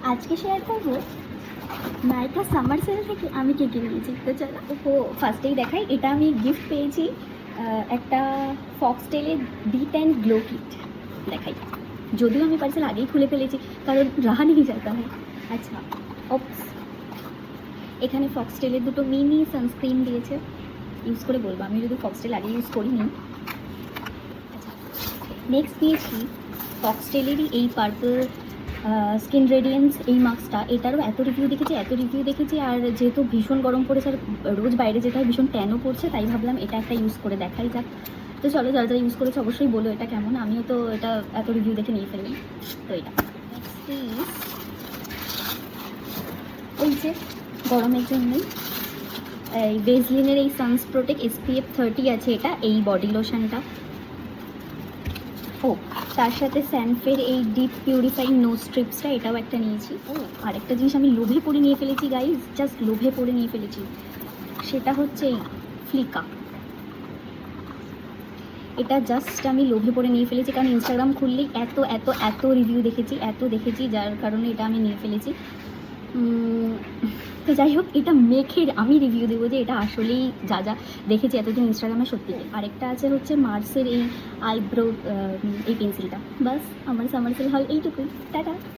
আজকে শেয়ার করবো নাইকা summer sell থেকে আমি কে নিয়েছি। তো চলো ফার্স্টেই দেখাই, এটা আমি গিফট পেয়েছি একটা ফক্সটেলের D10 গ্লো কিট। দেখাই, যদিও আমি পার্সেল আগেই খুলে ফেলেছি কারণ রাহা নেই যাতা হয়। আচ্ছা, অপস, এখানে ফক্সটেলের দুটো মিনি সানস্ক্রিন দিয়েছে, ইউজ করে বলবো, আমি যদি ফক্সটেল আগে ইউজ করিনি। আচ্ছা, নেক্সট দিয়েছি ফক্সটেলেরই এই পার্পল স্কিন রেডিয়েন্স এই মাস্কটা। এটারও এত রিভিউ দেখেছি আর যেহেতু ভীষণ গরম পড়েছে আর রোজ বাইরে যেতে হয়, ভীষণ ট্যানও পড়ছে, তাই ভাবলাম এটা একটা ইউজ করে দেখাই যাক। তো চলো, যারা যারা ইউজ করেছে অবশ্যই বলো এটা কেমন, আমিও তো এটা এত রিভিউ দেখে নিয়ে ফেললাম। তো এটা ওই যে গরমের জন্যই এই বেজলিনের এই সানস প্রোটেক্ট SPF 30 আছে, এটা এই বডি লোশনটা। ও, তার সাথে স্যানফের এই ডিপ পিউরিফাইং নোজ স্ট্রিপসটা, এটাও একটা নিয়েছি। ও, আরেকটা জিনিস আমি লোভে পড়ে নিয়ে ফেলেছি গাইজ, জাস্ট লোভে পড়ে নিয়ে ফেলেছি, সেটা হচ্ছে এই ফ্লিকা। এটা জাস্ট আমি লোভে পড়ে নিয়ে ফেলেছি কারণ ইনস্টাগ্রাম খুললেই এত এত এত রিভিউ দেখেছি, যার কারণে এটা আমি নিয়ে ফেলেছি। তো যাই হোক, এটা মেখে আমি রিভিউ দেবো যে এটা আসলেই যা যা দেখেছি এতদিন ইনস্টাগ্রামে সত্যি। আরেকটা আছে হচ্ছে মার্সের এই আইব্রো এই পেন্সিলটা। বাস, আমার সামার সেল হল এইটুকুই। টাটা।